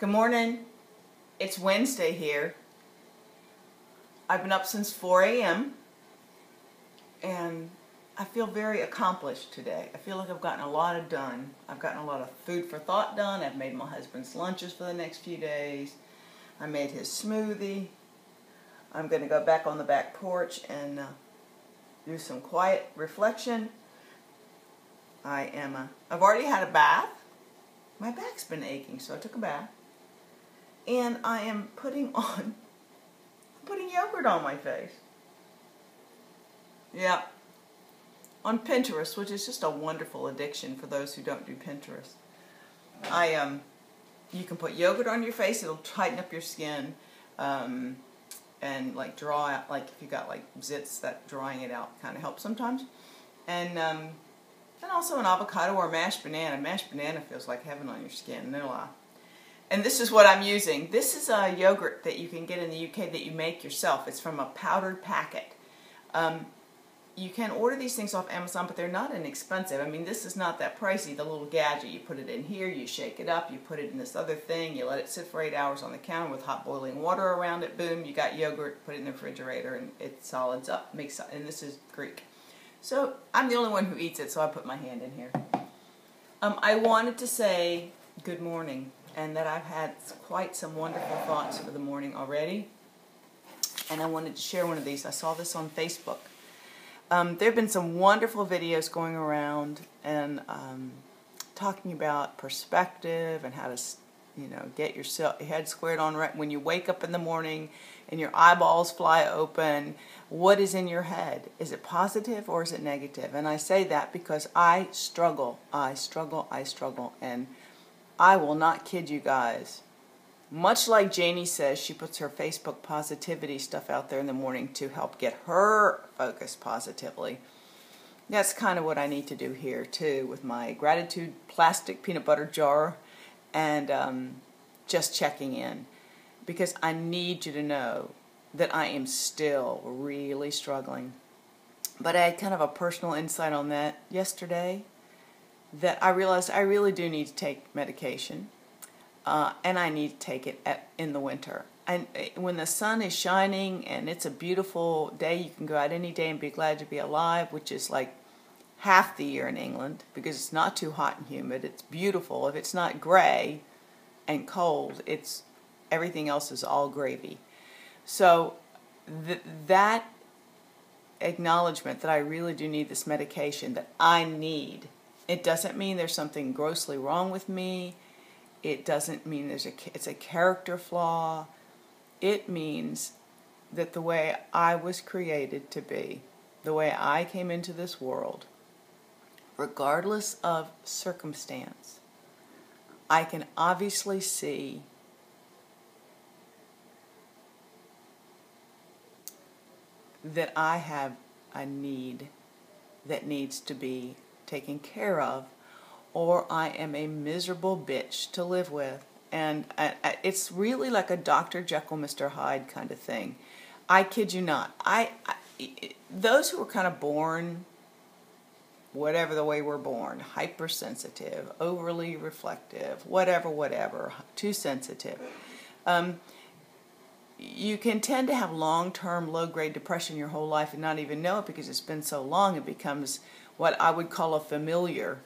Good morning. It's Wednesday here. I've been up since 4 a.m. and I feel very accomplished today. I feel like I've gotten a lot done. I've gotten a lot of food for thought done. I've made my husband's lunches for the next few days. I made his smoothie. I'm going to go back on the back porch and do some quiet reflection. I've already had a bath. My back's been aching, so I took a bath. And I am putting yogurt on my face. Yeah. On Pinterest, which is just a wonderful addiction for those who don't do Pinterest. You can put yogurt on your face, it'll tighten up your skin, and like draw out, like if you got like zits, that drying it out kind of helps sometimes. And also an avocado or a mashed banana. Mashed banana feels like heaven on your skin, no lie. And this is what I'm using. This is a yogurt that you can get in the UK that you make yourself. It's from a powdered packet. You can order these things off Amazon, but they're not inexpensive. I mean, this is not that pricey, the little gadget. You put it in here, you shake it up, you put it in this other thing, you let it sit for 8 hours on the counter with hot boiling water around it, boom, you got yogurt, put it in the refrigerator, and it solids up. And this is Greek. So I'm the only one who eats it, so I put my hand in here. I wanted to say good morning, and that I've had quite some wonderful thoughts for the morning already. And I wanted to share one of these. I saw this on Facebook. There have been some wonderful videos going around and talking about perspective and how to, get your head squared on right when you wake up in the morning and your eyeballs fly open. What is in your head? Is it positive or is it negative? And I say that because I struggle, and I will not kid you guys. Much like Janie says, she puts her Facebook positivity stuff out there in the morning to help get her focused positively. That's kind of what I need to do here too with my gratitude plastic peanut butter jar and just checking in. Because I need you to know that I am still really struggling. But I had kind of a personal insight on that yesterday, that I realized I really do need to take medication. And I need to take it in the winter. And when the sun is shining and it's a beautiful day, you can go out any day and be glad to be alive, which is like half the year in England, because it's not too hot and humid. It's beautiful. If it's not gray and cold, everything else is all gravy. So that acknowledgement that I really do need this medication, that I need, it doesn't mean there's something grossly wrong with me. It doesn't mean it's a character flaw. It means that the way I was created to be, the way I came into this world, regardless of circumstance, I can obviously see that I have a need that needs to be taken care of, or I am a miserable bitch to live with. And it's really like a Dr. Jekyll, Mr. Hyde kind of thing. I kid you not. Those who were kind of born, whatever the way we're born, hypersensitive, overly reflective, whatever, too sensitive, you can tend to have long-term low-grade depression your whole life and not even know it because it's been so long. It becomes what I would call a familiar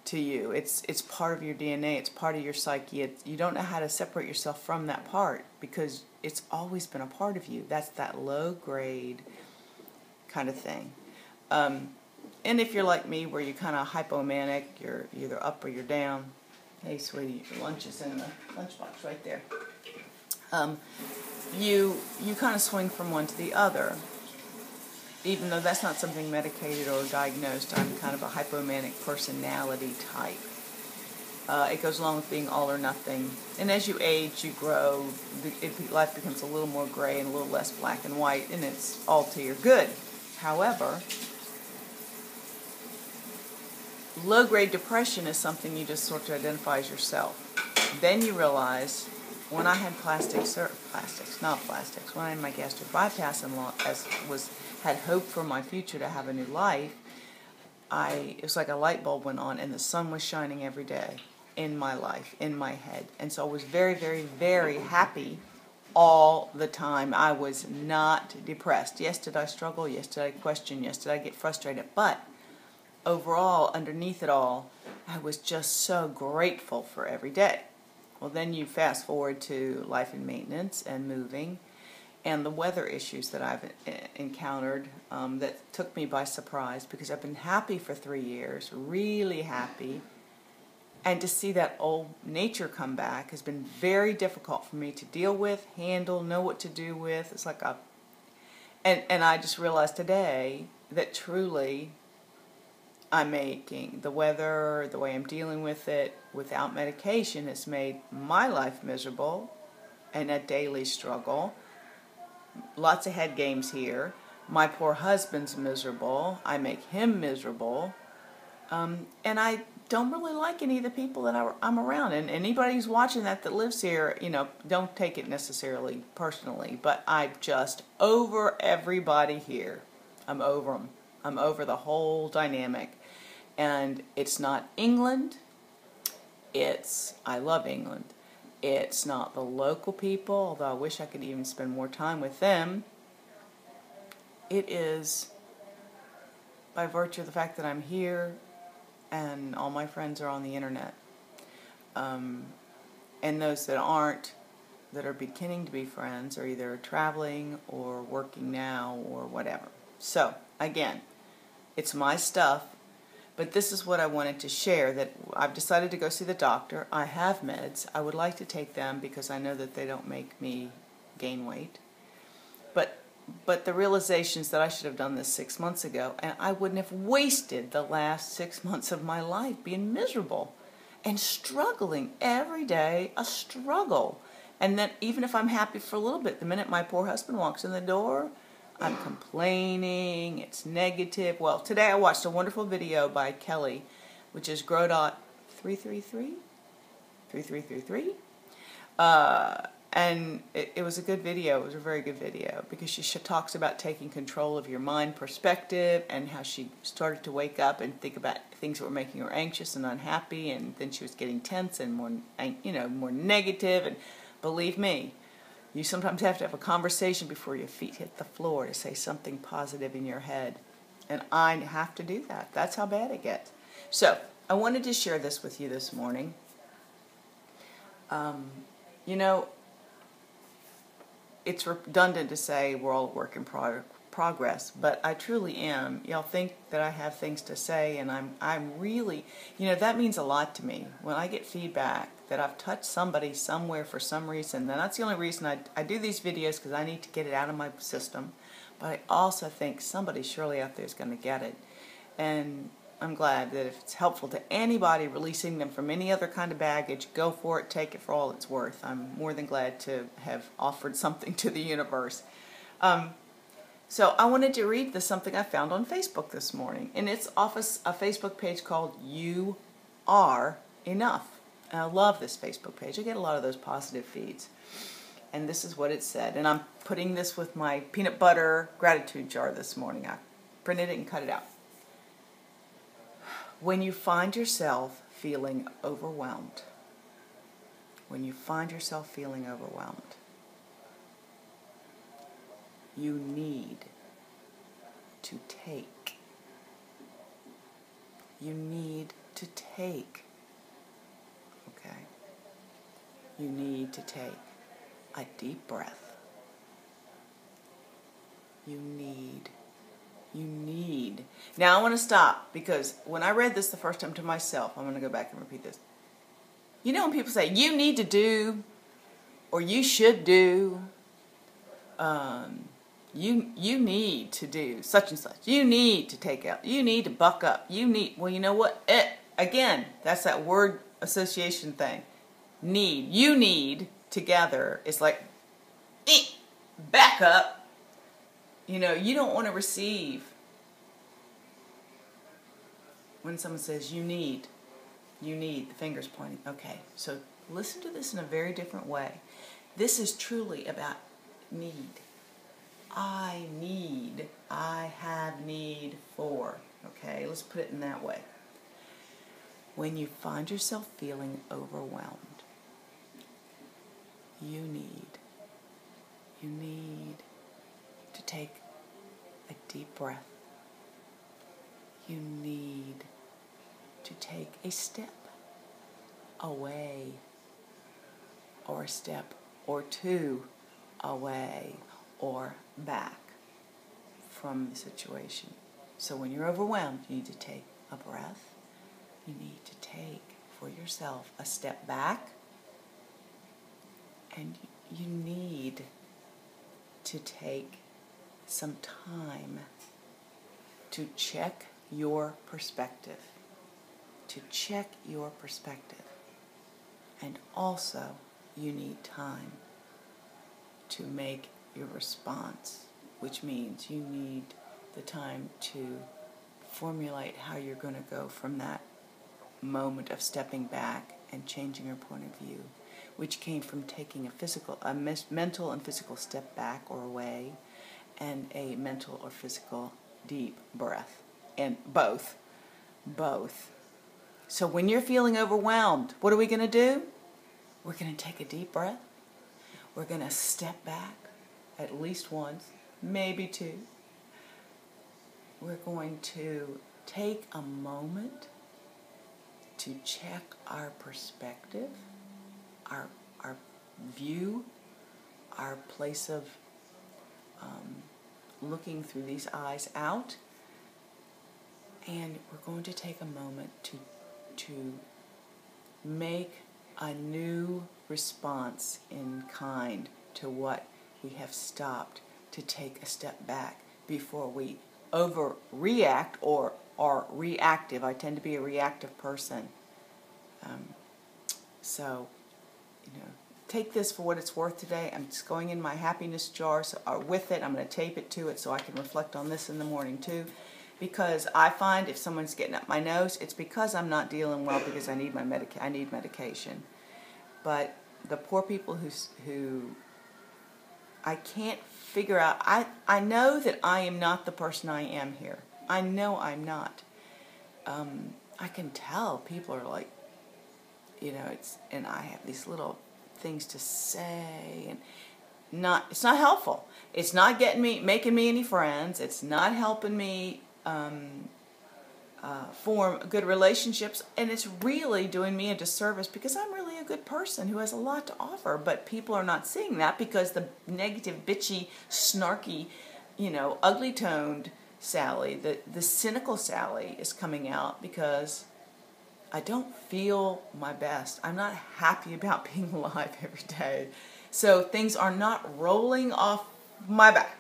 to you. It's part of your DNA. It's part of your psyche. You don't know how to separate yourself from that part because it's always been a part of you. That's that low-grade kind of thing. And if you're like me, where you're kind of hypomanic, you're either up or you're down. Hey, sweetie, your lunch is in the lunchbox right there. You kind of swing from one to the other. Even though that's not something medicated or diagnosed, I'm kind of a hypomanic personality type. It goes along with being all or nothing. And as you age, you grow, life becomes a little more gray and a little less black and white, and it's all to your good. However, low-grade depression is something you just sort of identify as yourself. Then you realize, when I had when I had my gastric bypass and had hope for my future to have a new life, it was like a light bulb went on and the sun was shining every day. in my life, in my head. And so I was very, very, very happy all the time. I was not depressed. Yes, did I struggle? Yes, did I question? Yes, did I get frustrated? But overall, underneath it all, I was just so grateful for every day. Well, then you fast forward to life and maintenance and moving and the weather issues that I've encountered that took me by surprise, because I've been happy for 3 years, really happy. And to see that old nature come back has been very difficult for me to deal with, handle, know what to do with. It's like and I just realized today that truly I'm making the weather, the way I'm dealing with it, without medication, has made my life miserable and a daily struggle. Lots of head games here. My poor husband's miserable. I make him miserable. And I don't really like any of the people that I'm around. And anybody who's watching that lives here, don't take it necessarily personally. But I'm just over everybody here. I'm over them. I'm over the whole dynamic. And it's not England. I love England. It's not the local people, although I wish I could even spend more time with them. It is by virtue of the fact that I'm here and all my friends are on the internet. And those that aren't, that are beginning to be friends, are either traveling or working now or whatever. So, again, it's my stuff. But this is what I wanted to share, that I've decided to go see the doctor. I have meds. I would like to take them because I know that they don't make me gain weight. But the realization is that I should have done this 6 months ago, and I wouldn't have wasted the last 6 months of my life being miserable and struggling every day, a struggle. And then even if I'm happy for a little bit, the minute my poor husband walks in the door, I'm complaining, it's negative. Well, today I watched a wonderful video by Kelly, which is Grodot333, 3333. And it was a good video. It was a very good video because she talks about taking control of your mind perspective and how she started to wake up and think about things that were making her anxious and unhappy, and then she was getting tense and more negative. And believe me, you sometimes have to have a conversation before your feet hit the floor to say something positive in your head. And I have to do that. That's how bad it gets. So, I wanted to share this with you this morning. It's redundant to say we're all work in progress, but I truly am. Y'all think that I have things to say, and I'm really, that means a lot to me. When I get feedback that I've touched somebody somewhere for some reason, then that's the only reason I do these videos, because I need to get it out of my system. But I also think somebody surely out there is going to get it. And I'm glad that if it's helpful to anybody releasing them from any other kind of baggage, go for it, take it for all it's worth. I'm more than glad to have offered something to the universe. So I wanted to read something I found on Facebook this morning. And it's off a Facebook page called You Are Enough. And I love this Facebook page. I get a lot of those positive feeds. And this is what it said. And I'm putting this with my peanut butter gratitude jar this morning. I printed it and cut it out. When you find yourself feeling overwhelmed, you need to take. Okay? You need to take a deep breath. You need. Now I want to stop, because when I read this the first time to myself, I'm going to go back and repeat this. When people say, you need to do, or you should do, you need to do such and such. You need to take out. You need to buck up. Well, you know what? Again, that's that word association thing. You need together is like, back up. You don't want to receive when someone says you need, the finger's pointing. Okay, so listen to this in a very different way. This is truly about need. I have need for. Okay, let's put it in that way. When you find yourself feeling overwhelmed, you need to take a deep breath. You need to take a step away, or a step or two away or back from the situation. So when you're overwhelmed, you need to take a breath. You need to take for yourself a step back, and you need to take some time to check your perspective. And also, you need time to make your response, which means you need the time to formulate how you're going to go from that moment of stepping back and changing your point of view, which came from taking a mental and physical step back or away, and a mental or physical deep breath, and both. So when you're feeling overwhelmed, what are we going to do? We're going to take a deep breath. We're going to step back at least once, maybe two. We're going to take a moment to check our perspective, our view, our place of looking through these eyes out. And we're going to take a moment to make a new response in kind to what we have stopped, to take a step back before we overreact or are reactive. I tend to be a reactive person. So, take this for what it's worth today. I'm just going in my happiness jar with it. I'm going to tape it to it so I can reflect on this in the morning too. Because I find if someone's getting up my nose, it's because I'm not dealing well, because I need I need medication. But the poor people who I can't figure out, I know that I am not the person I am here. I know I'm not. I can tell people are like, and I have these little things to say, and it's not helpful. It's not making me any friends. It's not helping me form good relationships, and it's really doing me a disservice, because I'm really a good person who has a lot to offer, but people are not seeing that, because the negative, bitchy, snarky, ugly-toned Sally, the cynical Sally is coming out, because I don't feel my best. I'm not happy about being alive every day. So things are not rolling off my back.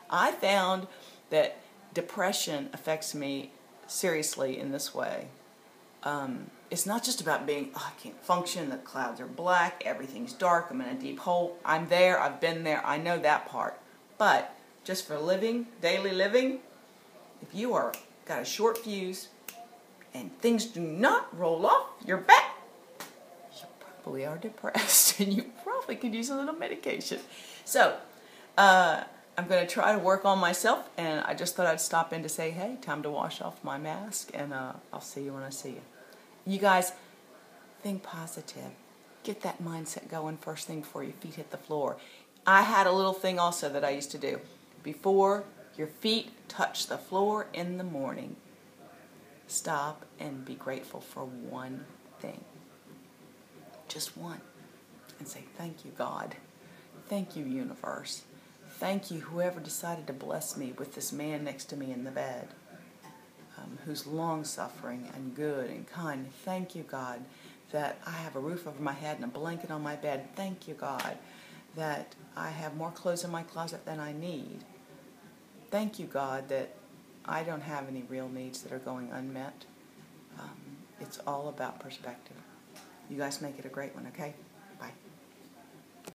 I found that depression affects me seriously in this way. It's not just about being, I can't function, the clouds are black, everything's dark, I'm in a deep hole. I'm there, I've been there, I know that part. But just for daily living, if you got a short fuse and things do not roll off your back, you probably are depressed, and you probably could use a little medication. So, I'm going to try to work on myself, and I just thought I'd stop in to say, hey, time to wash off my mask, and I'll see you when I see you. You guys, think positive. Get that mindset going first thing before your feet hit the floor. I had a little thing also that I used to do. Before your feet touch the floor in the morning, stop and be grateful for one thing. Just one. And say, thank you, God. Thank you, universe. Thank you, whoever decided to bless me with this man next to me in the bed, who's long-suffering and good and kind. Thank you, God, that I have a roof over my head and a blanket on my bed. Thank you, God, that I have more clothes in my closet than I need. Thank you, God, that I don't have any real needs that are going unmet. It's all about perspective. You guys make it a great one, okay?